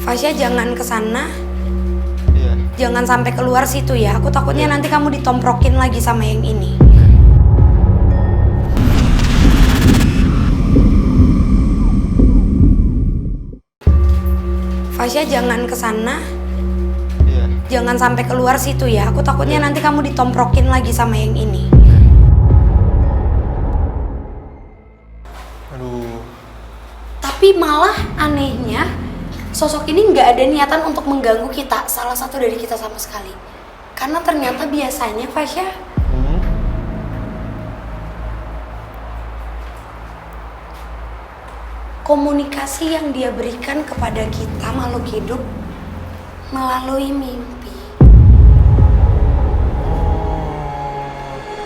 Fasya jangan kesana. Iya. Jangan sampai keluar situ ya. Aku takutnya nanti kamu ditomprokin lagi sama yang ini. Fasya jangan kesana. Iya. Jangan sampai keluar situ ya. Aku takutnya nanti kamu ditomprokin lagi sama yang ini. Aduh. Tapi malah anehnya sosok ini nggak ada niatan untuk mengganggu kita, salah satu dari kita sama sekali. Karena ternyata biasanya Fasya komunikasi yang dia berikan kepada kita makhluk hidup melalui mimpi.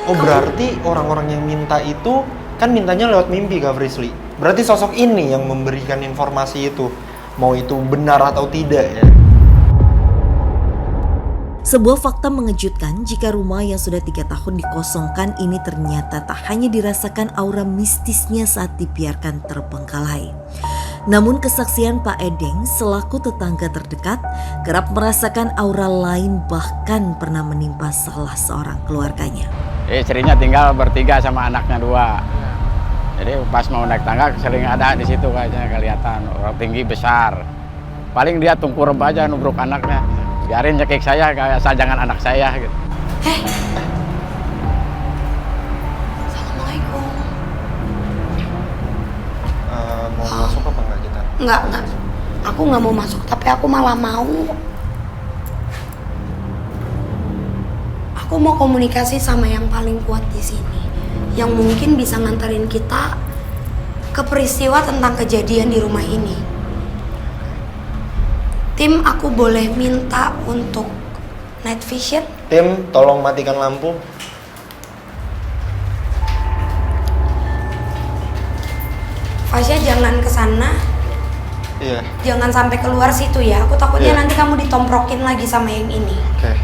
Oh, berarti orang-orang yang minta itu kan mintanya lewat mimpi, Kak Frisly. Berarti sosok ini yang memberikan informasi itu, mau itu benar atau tidak ya. Sebuah fakta mengejutkan jika rumah yang sudah 3 tahun dikosongkan ini ternyata tak hanya dirasakan aura mistisnya saat dibiarkan terbengkalai. Namun kesaksian Pak Edeng selaku tetangga terdekat kerap merasakan aura lain, bahkan pernah menimpa salah seorang keluarganya. Istrinya tinggal bertiga sama anaknya 2. Jadi pas mau naik tangga sering ada di situ kayaknya kelihatan orang tinggi besar. Paling dia tungkurep aja nubruk anaknya. Biarin cekik saya kayak sajangan anak saya gitu. Assalamualaikum. Mau masuk apa enggak kita? Enggak. Aku nggak mau masuk, tapi aku malah mau. Aku mau komunikasi sama yang paling kuat di sini, yang mungkin bisa nganterin kita ke peristiwa tentang kejadian di rumah ini. Tim, aku boleh minta untuk night vision? Tim, tolong matikan lampu. Fasya jangan kesana. Iya. Jangan sampai keluar situ ya. Aku takutnya Iya. nanti kamu ditomprokin lagi sama yang ini. Oke.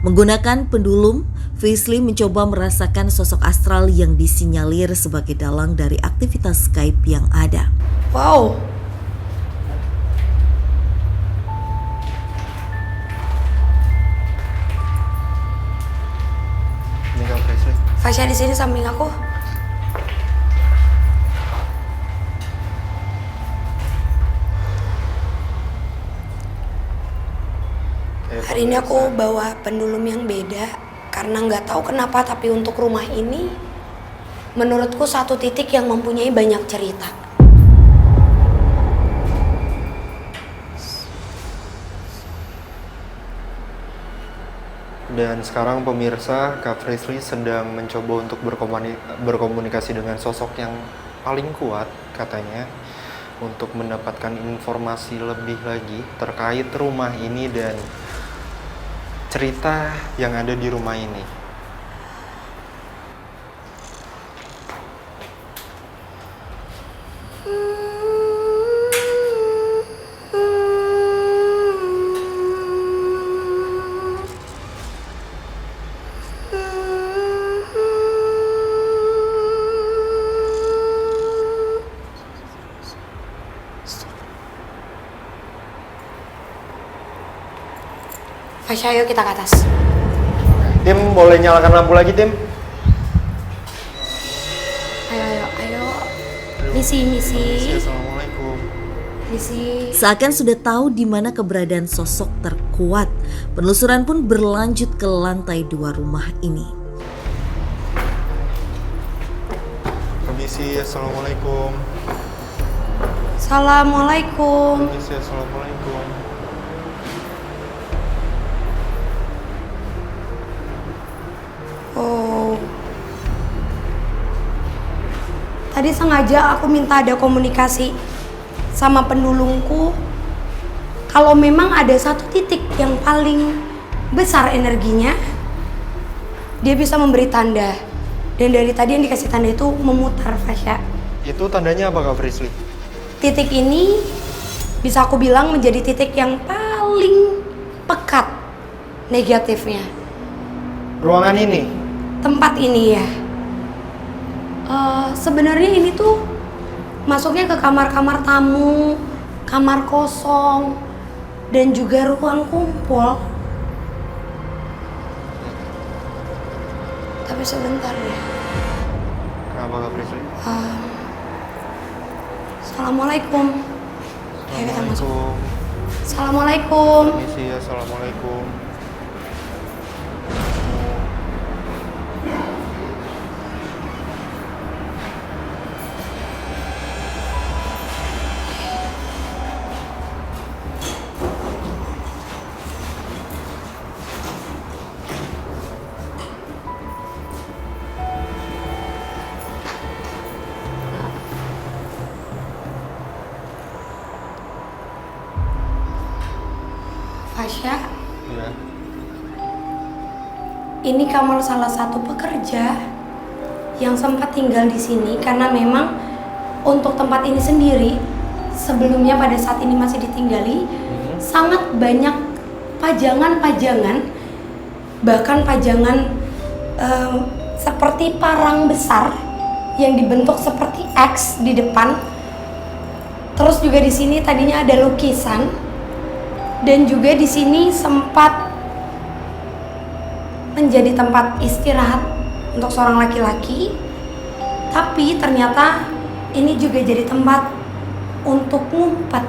Menggunakan pendulum, Frisly mencoba merasakan sosok astral yang disinyalir sebagai dalang dari aktivitas Skype yang ada. Wow. Ini Kak Frisly. Fasya di sini samping aku. Hari ini aku bawa pendulum yang beda karena nggak tahu kenapa, tapi untuk rumah ini menurutku satu titik yang mempunyai banyak cerita. Dan sekarang pemirsa, Kak Frisly sedang mencoba untuk berkomunikasi dengan sosok yang paling kuat katanya, untuk mendapatkan informasi lebih lagi terkait rumah ini dan cerita yang ada di rumah ini. Fasya, ayo kita ke atas. Tim, boleh nyalakan lampu lagi, Tim? Ayo. Misi. Assalamualaikum. Misi. Seakan sudah tahu di mana keberadaan sosok terkuat, penelusuran pun berlanjut ke lantai 2 rumah ini. Permisi, assalamualaikum. Assalamualaikum. Permisi, assalamualaikum. Oh. Tadi sengaja aku minta ada komunikasi sama pendulungku. Kalau memang ada satu titik yang paling besar energinya, dia bisa memberi tanda. Dan dari tadi yang dikasih tanda itu memutar, Fasya. Itu tandanya apa, Kak Frisly? Titik ini bisa aku bilang menjadi titik yang paling pekat negatifnya. Ruangan ini? Tempat ini ya. Sebenarnya ini tuh masuknya ke kamar-kamar tamu, kamar kosong, dan juga ruang kumpul. Tapi sebentar deh. Kenapa Kak Frisly? Assalamualaikum. Ayo kita masuk. Assalamualaikum. Assalamualaikum. Permisi, assalamualaikum. Fasya, Ya. ini kamar salah satu pekerja yang sempat tinggal di sini karena memang untuk tempat ini sendiri sebelumnya pada saat ini masih ditinggali sangat banyak pajangan-pajangan, bahkan pajangan seperti parang besar yang dibentuk seperti X di depan. Terus juga di sini tadinya ada lukisan. Dan juga di sini sempat menjadi tempat istirahat untuk seorang laki-laki. Tapi ternyata ini juga jadi tempat untuk ngumpet.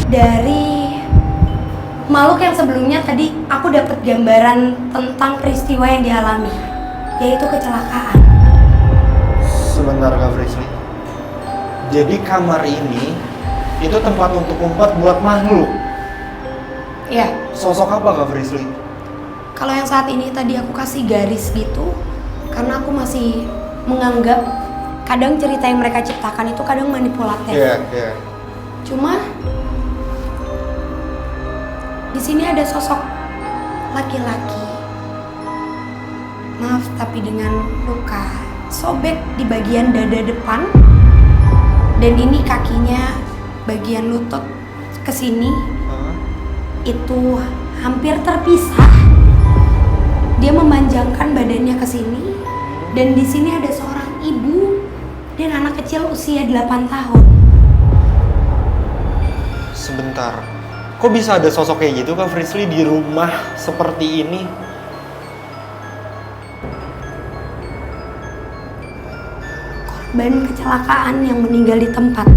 Dari makhluk yang sebelumnya tadi aku dapat gambaran tentang peristiwa yang dialami, yaitu kecelakaan. Sebentar Kak Frisly. Jadi kamar ini itu tempat untuk ngumpet buat makhluk. Ya, Sosok apa Kak Frisly? kalau yang saat ini tadi aku kasih garis gitu, karena aku masih menganggap kadang cerita yang mereka ciptakan itu kadang manipulatif. Iya. Cuma di sini ada sosok laki-laki. Maaf, tapi dengan luka sobek di bagian dada depan, dan ini kakinya bagian lutut ke sini itu hampir terpisah. Dia memanjangkan badannya ke sini, dan di sini ada seorang ibu dan anak kecil usia 8 tahun. Sebentar. Kok bisa ada sosok kayak gitu Kak Frisly di rumah seperti ini? Korban kecelakaan yang meninggal di tempat.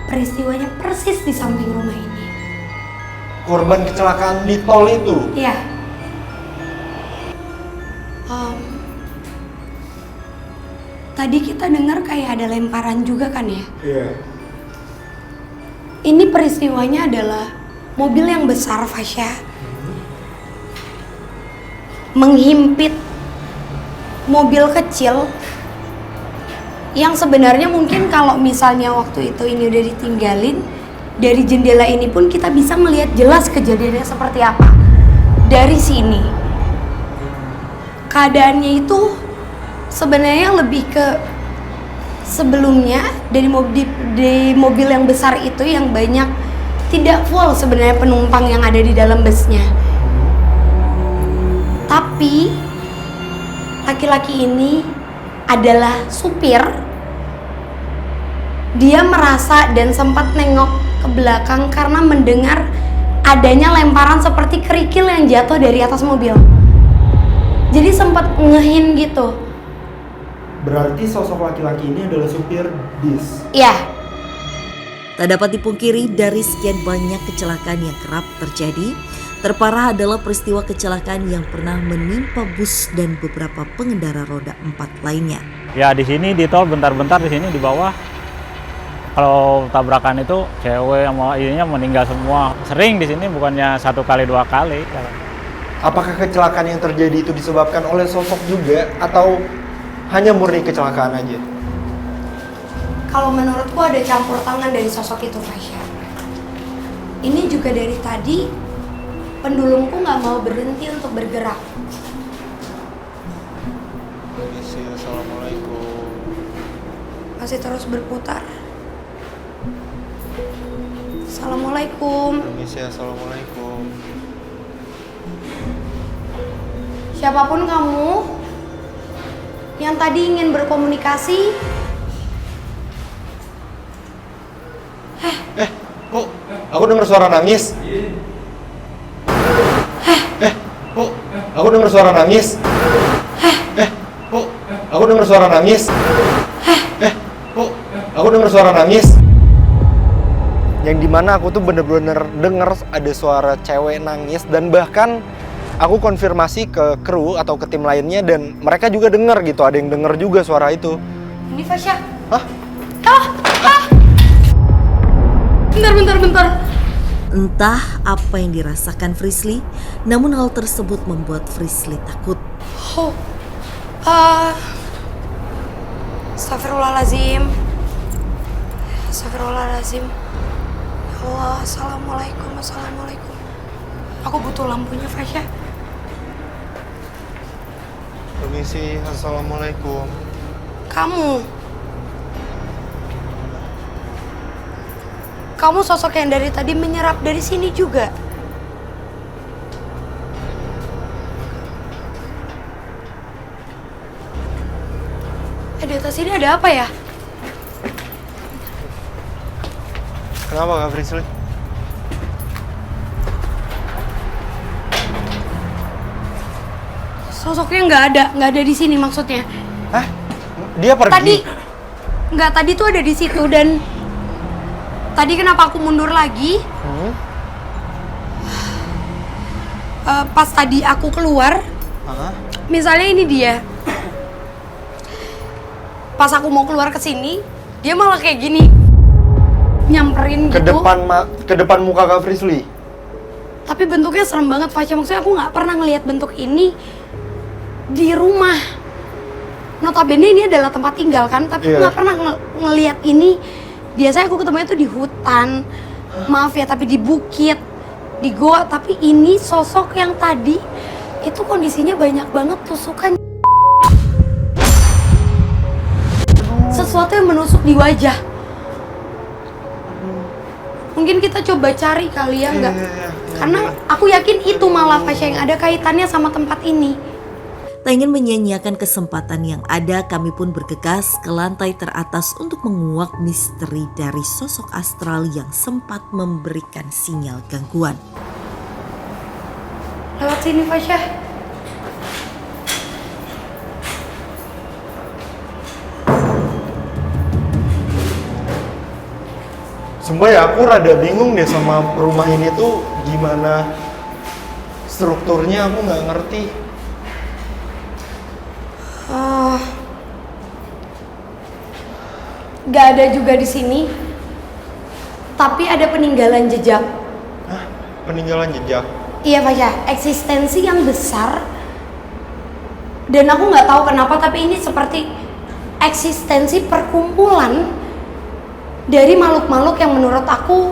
Peristiwanya persis di samping rumah ini. Korban kecelakaan di tol itu? Iya. Tadi kita dengar kayak ada lemparan juga kan ya? Iya. Ini peristiwanya adalah mobil yang besar, Fasya, menghimpit mobil kecil yang sebenarnya mungkin kalau misalnya waktu itu ini udah ditinggalin, dari jendela ini pun kita bisa melihat jelas kejadiannya seperti apa. Dari sini keadaannya itu sebenarnya lebih ke sebelumnya dari mobil yang besar itu yang banyak tidak full sebenarnya penumpang yang ada di dalam busnya. Tapi laki-laki ini adalah supir. Dia merasa dan sempat nengok ke belakang karena mendengar adanya lemparan seperti kerikil yang jatuh dari atas mobil. Jadi sempat ngehin gitu. Berarti sosok laki-laki ini adalah supir bis. Iya. Tak dapat dipungkiri dari sekian banyak kecelakaan yang kerap terjadi, terparah adalah peristiwa kecelakaan yang pernah menimpa bus dan beberapa pengendara roda 4 lainnya. Ya di sini di tol bentar-bentar di sini di bawah. Kalau tabrakan itu cewek sama ininya meninggal semua. Sering di sini bukannya 1 kali 2 kali. Apakah kecelakaan yang terjadi itu disebabkan oleh sosok juga atau hanya murni kecelakaan aja? Kalau menurutku ada campur tangan dari sosok itu, Fasya. Ini juga dari tadi pendulumku nggak mau berhenti untuk bergerak. Permisi, assalamualaikum. Masih terus berputar. Assalamualaikum. Permisi, assalamualaikum. Siapapun kamu yang tadi ingin berkomunikasi. Kok aku dengar suara nangis? Kok aku dengar suara nangis? Kok aku dengar suara nangis? Kok aku dengar suara nangis? Yang dimana aku tuh bener-bener denger ada suara cewek nangis, dan bahkan aku konfirmasi ke kru atau ke tim lainnya dan mereka juga denger gitu, ada yang denger juga suara itu. Ini Fasya. Hah? Bentar. Entah apa yang dirasakan Frisly, namun hal tersebut membuat Frisly takut. Astagfirullahaladzim. Ya Allah, assalamualaikum. Aku butuh lampunya, Fasya. Permisi, assalamualaikum. Kamu sosok yang dari tadi menyerap dari sini juga. Di atas sini ada apa ya? Kenapa Kak Frisly? Sosoknya nggak ada di sini maksudnya. Hah? Dia pergi? Tadi tuh ada di situ, dan tadi kenapa aku mundur lagi? Pas tadi aku keluar, misalnya ini dia. Pas aku mau keluar ke sini, dia malah kayak gini, nyamperin gitu. Ke depan muka Kak Frisly? Tapi bentuknya serem banget, Fasya. Maksudnya aku nggak pernah ngelihat bentuk ini di rumah. Notabene ini adalah tempat tinggal kan, tapi aku nggak pernah ngelihat ini. Biasanya aku ketemunya tuh di hutan, maaf ya, tapi di bukit, di goa. Tapi ini sosok yang tadi itu kondisinya banyak banget tusukan. Sesuatu yang menusuk di wajah. Mungkin kita coba cari kali ya, enggak? Karena aku yakin itu malah Fasya yang ada kaitannya sama tempat ini. Tak ingin menyia-nyiakan kesempatan yang ada, kami pun bergegas ke lantai teratas untuk menguak misteri dari sosok astral yang sempat memberikan sinyal gangguan. Lewat sini, Fasya. Sumpah ya, aku rada bingung deh sama rumah ini tuh gimana strukturnya, aku nggak ngerti. Gak ada juga di sini, tapi ada peninggalan jejak. Hah? Peninggalan jejak? Iya Fasya, eksistensi yang besar. Dan aku nggak tahu kenapa, tapi ini seperti eksistensi perkumpulan dari makhluk-makhluk yang menurut aku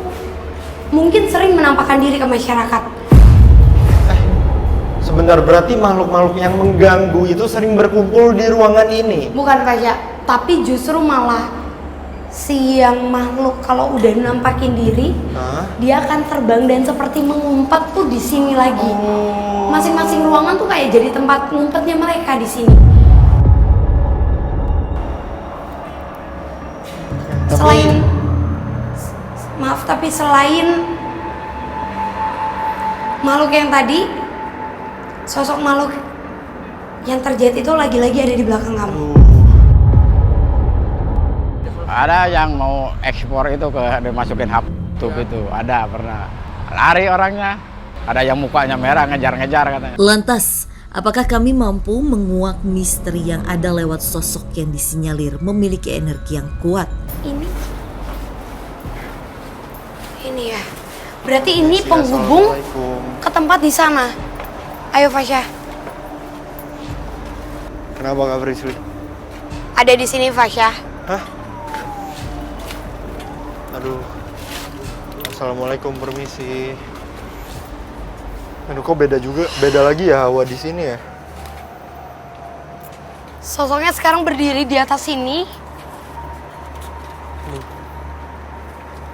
mungkin sering menampakkan diri ke masyarakat. Sebentar, berarti makhluk-makhluk yang mengganggu itu sering berkumpul di ruangan ini? Bukan Fasya, tapi justru malah si yang makhluk kalau udah nampakin diri, dia akan terbang dan seperti mengumpat tuh di sini lagi. Masing-masing ruangan tuh kayak jadi tempat ngumpetnya mereka di sini. Selain makhluk yang tadi, sosok makhluk yang terjadi itu lagi-lagi ada di belakang kamu. Ada yang mau ekspor itu dimasukin hap tuh gitu, ada pernah. Lari orangnya, ada yang mukanya merah ngejar-ngejar katanya. Lantas, apakah kami mampu menguak misteri yang ada lewat sosok yang disinyalir memiliki energi yang kuat? Ini ya, berarti ini penghubung ke tempat di sana. Ayo Fasya. Kenapa Kak Frisly? Ada di sini Fasya. Hah? Aduh. Assalamualaikum, permisi. Aduh, kok beda lagi ya hawa di sini ya? Sosoknya sekarang berdiri di atas sini.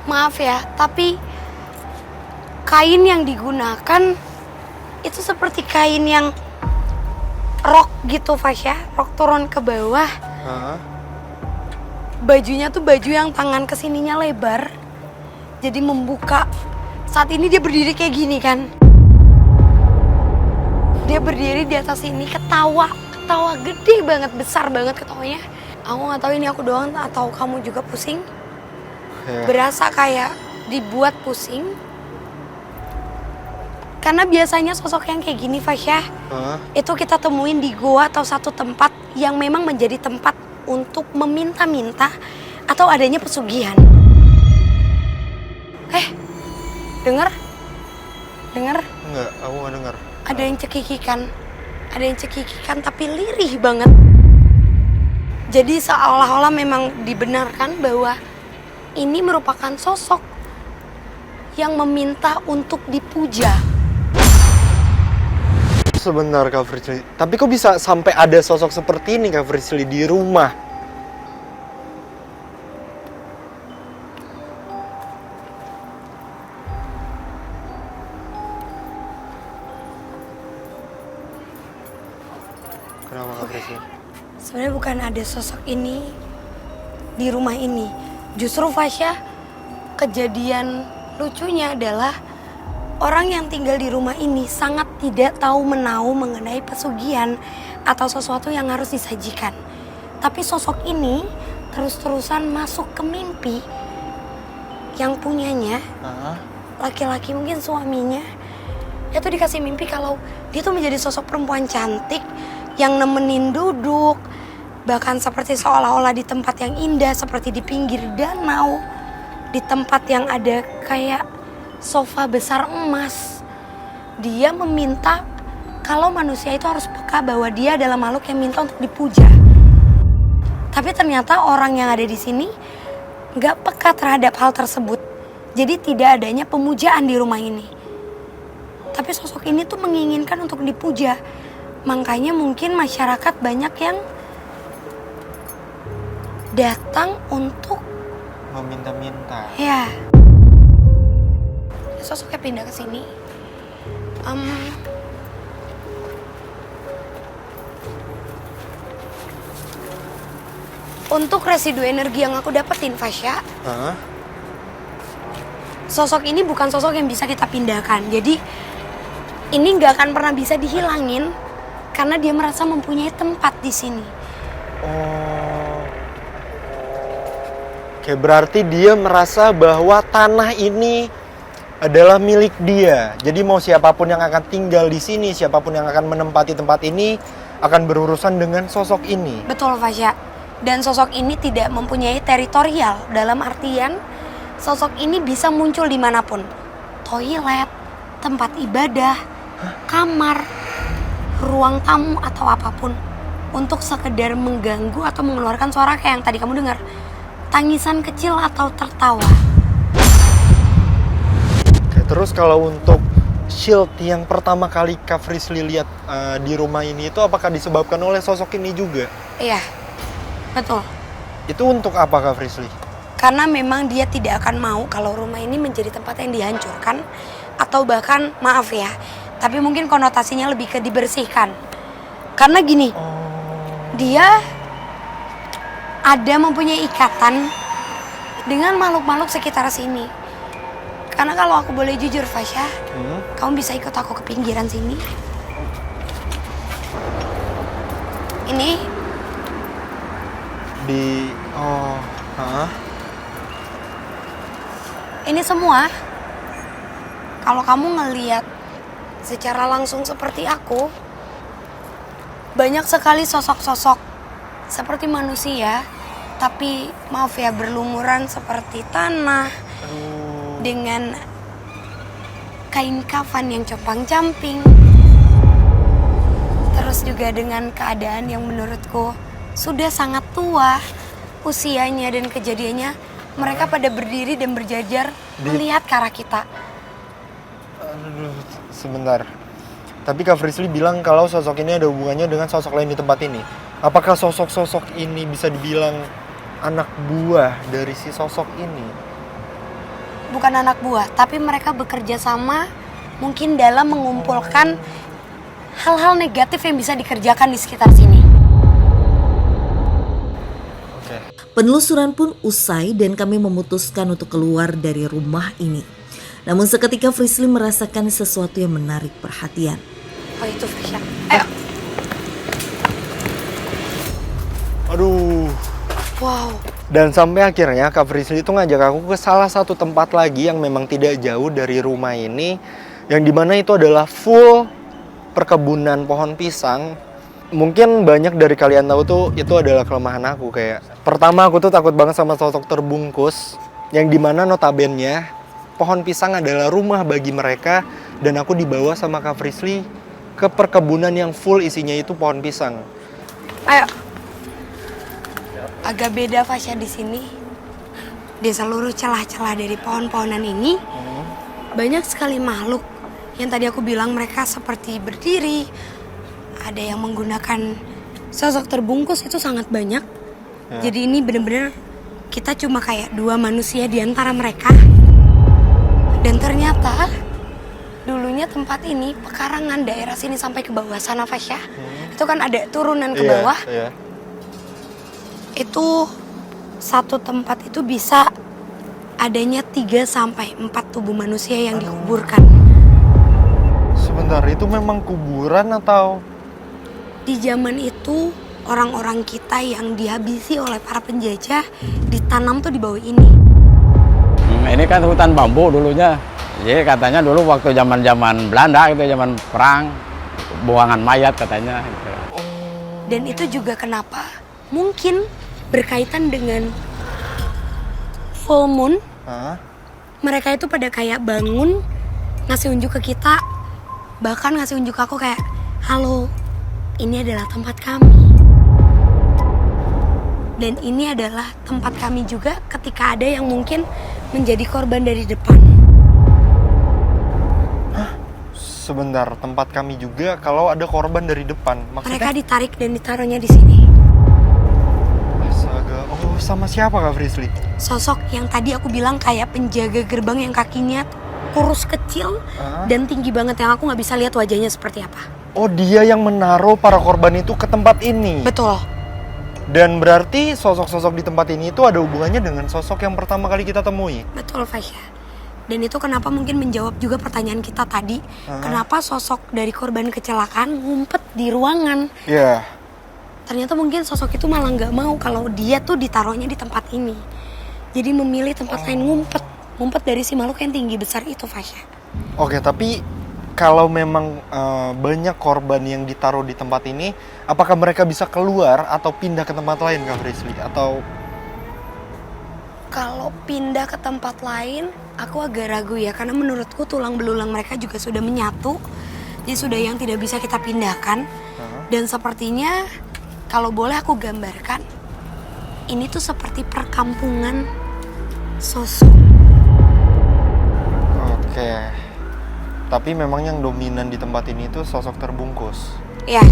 Maaf ya, tapi kain yang digunakan itu seperti kain yang rok gitu Fasya, rok turun ke bawah. Hah? Bajunya tuh baju yang tangan kesininya lebar, jadi membuka. Saat ini dia berdiri kayak gini kan. Dia berdiri di atas ini ketawa gede banget, besar banget ketawanya. Aku nggak tahu ini aku doang atau kamu juga pusing. Ya. Berasa kayak dibuat pusing. Karena biasanya sosok yang kayak gini Fasya, Hah? itu kita temuin di goa atau satu tempat yang memang menjadi tempat untuk meminta-minta atau adanya pesugihan. Dengar? Enggak, aku nggak dengar. Ada yang cekikikan tapi lirih banget. Jadi seolah-olah memang dibenarkan bahwa ini merupakan sosok yang meminta untuk dipuja. Sebentar Kak Frisly, tapi kok bisa sampai ada sosok seperti ini Kak Frisly di rumah? Kenapa Kak Frisly? Sebenarnya bukan ada sosok ini di rumah ini. Justru Fasya, kejadian lucunya adalah orang yang tinggal di rumah ini sangat tidak tahu menau mengenai pesugihan atau sesuatu yang harus disajikan. Tapi sosok ini terus-terusan masuk ke mimpi yang punyanya, laki-laki mungkin suaminya. Dia tuh dikasih mimpi kalau dia tuh menjadi sosok perempuan cantik yang nemenin duduk. Bahkan seperti seolah-olah di tempat yang indah seperti di pinggir danau. Di tempat yang ada kayak sofa besar emas. Dia meminta kalau manusia itu harus peka bahwa dia adalah makhluk yang minta untuk dipuja. Tapi ternyata orang yang ada di sini nggak peka terhadap hal tersebut. Jadi tidak adanya pemujaan di rumah ini. Tapi sosok ini tuh menginginkan untuk dipuja. Makanya mungkin masyarakat banyak yang datang untuk Meminta-minta. ya. Sosoknya pindah ke sini. Untuk residu energi yang aku dapetin, Fasya, Hah? sosok ini bukan sosok yang bisa kita pindahkan. Jadi ini nggak akan pernah bisa dihilangin karena dia merasa mempunyai tempat di sini. Oh. Oke, berarti dia merasa bahwa tanah ini adalah milik dia. Jadi mau siapapun yang akan tinggal di sini, siapapun yang akan menempati tempat ini akan berurusan dengan sosok ini. Betul, Fasya. Dan sosok ini tidak mempunyai teritorial, dalam artian sosok ini bisa muncul dimanapun. Toilet, tempat ibadah, kamar, ruang tamu atau apapun. Untuk sekedar mengganggu atau mengeluarkan suara kayak yang tadi kamu dengar. Tangisan kecil atau tertawa. Oke, terus kalau untuk shield yang pertama kali Kak Frisly lihat di rumah ini itu apakah disebabkan oleh sosok ini juga? Iya, betul. Itu untuk apa Kak Frisly? Karena memang dia tidak akan mau kalau rumah ini menjadi tempat yang dihancurkan. Atau bahkan, maaf ya, tapi mungkin konotasinya lebih ke dibersihkan. Karena gini, dia ada mempunyai ikatan dengan makhluk-makhluk sekitar sini. Karena kalau aku boleh jujur, Fasya, kamu bisa ikut aku ke pinggiran sini. Ini Di ini semua kalau kamu ngelihat secara langsung seperti aku, banyak sekali sosok-sosok seperti manusia, tapi maaf ya berlumuran seperti tanah dengan kain kafan yang compang-camping. Terus juga dengan keadaan yang menurutku sudah sangat tua usianya dan kejadiannya. Mereka pada berdiri dan berjajar melihat ke arah kita. Aduh, sebentar. Tapi Kak Frisly bilang kalau sosok ini ada hubungannya dengan sosok lain di tempat ini. Apakah sosok-sosok ini bisa dibilang anak buah dari si sosok ini? Bukan anak buah, tapi mereka bekerja sama mungkin dalam mengumpulkan hal-hal negatif yang bisa dikerjakan di sekitar sini. Oke. Penelusuran pun usai dan kami memutuskan untuk keluar dari rumah ini. Namun seketika Frisly merasakan sesuatu yang menarik perhatian. Oh itu Fasya. Ayo. Aduh. Wow. Dan sampai akhirnya Kak Frisly itu ngajak aku ke salah satu tempat lagi yang memang tidak jauh dari rumah ini, yang dimana itu adalah full perkebunan pohon pisang. Mungkin banyak dari kalian tahu tuh itu adalah kelemahan aku. Kayak pertama aku tuh takut banget sama sosok terbungkus, yang dimana notabene pohon pisang adalah rumah bagi mereka, dan aku dibawa sama Kak Frisly ke perkebunan yang full isinya itu pohon pisang. Ayo. Agak beda Fasya di sini. Di seluruh celah-celah dari pohon-pohonan ini banyak sekali makhluk yang tadi aku bilang mereka seperti berdiri. Ada yang menggunakan sosok terbungkus, itu sangat banyak. Jadi ini bener-bener kita cuma kayak dua manusia di antara mereka. Dan ternyata dulunya tempat ini pekarangan daerah sini sampai ke bawah sana Fasya. Itu kan ada turunan ke bawah. Iya. Itu satu tempat itu bisa adanya 3-4 tubuh manusia yang dikuburkan. Sebentar, itu memang kuburan atau? Di zaman itu orang-orang kita yang dihabisi oleh para penjajah ditanam tuh di bawah ini. Ini kan hutan bambu dulunya. Jadi katanya dulu waktu zaman Belanda gitu, zaman perang, buangan mayat katanya. Gitu. Dan itu juga kenapa mungkin berkaitan dengan full moon. Mereka itu pada kayak bangun, ngasih unjuk ke kita, bahkan ngasih unjuk ke aku kayak, halo, ini adalah tempat kami. Dan ini adalah tempat kami juga ketika ada yang mungkin menjadi korban dari depan. Sebentar, tempat kami juga kalau ada korban dari depan. Maksudnya? Mereka ditarik dan ditaruhnya di sini. Astaga, oh sama siapa Kak Frisly? Sosok yang tadi aku bilang kayak penjaga gerbang yang kakinya kurus kecil dan tinggi banget, yang aku nggak bisa lihat wajahnya seperti apa. Oh, dia yang menaruh para korban itu ke tempat ini. Betul. Dan berarti sosok-sosok di tempat ini itu ada hubungannya dengan sosok yang pertama kali kita temui. Betul Fasya. Dan itu kenapa mungkin menjawab juga pertanyaan kita tadi. Kenapa sosok dari korban kecelakaan ngumpet di ruangan. Iya. Ternyata mungkin sosok itu malah nggak mau kalau dia tuh ditaruhnya di tempat ini. Jadi memilih tempat lain, ngumpet. Ngumpet dari si makhluk yang tinggi besar itu Fasya. Oke, tapi kalau memang banyak korban yang ditaruh di tempat ini, apakah mereka bisa keluar atau pindah ke tempat lain Kak Frisly? Atau kalau pindah ke tempat lain, aku agak ragu ya. Karena menurutku tulang belulang mereka juga sudah menyatu. Jadi sudah yang tidak bisa kita pindahkan. Dan sepertinya, kalau boleh aku gambarkan, ini tuh seperti perkampungan sosok. Oke. Tapi memang yang dominan di tempat ini tuh sosok terbungkus. Ya.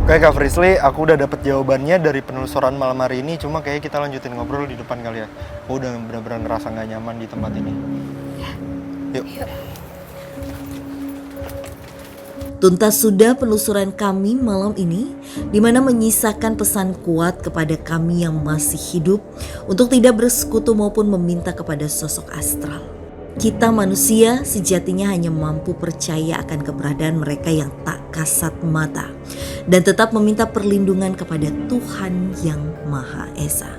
Oke Kak Frisly, aku udah dapet jawabannya dari penelusuran malam hari ini. Cuma kayak kita lanjutin ngobrol di depan kali ya. Aku udah benar-benar ngerasa gak nyaman di tempat ini. Yuk. Tuntas sudah penelusuran kami malam ini, di mana menyisakan pesan kuat kepada kami yang masih hidup untuk tidak bersekutu maupun meminta kepada sosok astral. Kita manusia sejatinya hanya mampu percaya akan keberadaan mereka yang tak kasat mata dan tetap meminta perlindungan kepada Tuhan yang Maha Esa.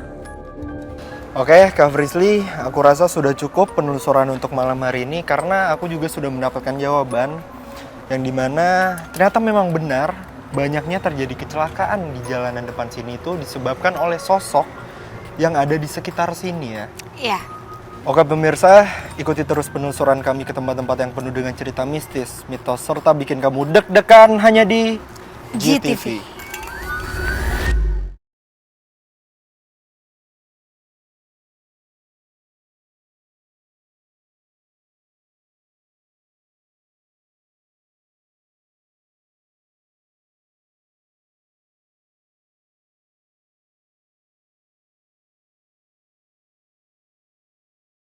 Oke Kak Frisly, aku rasa sudah cukup penelusuran untuk malam hari ini karena aku juga sudah mendapatkan jawaban yang dimana ternyata memang benar banyaknya terjadi kecelakaan di jalanan depan sini itu disebabkan oleh sosok yang ada di sekitar sini ya. Iya. Oke pemirsa, ikuti terus penelusuran kami ke tempat-tempat yang penuh dengan cerita mistis, mitos, serta bikin kamu deg-degan hanya di GTV.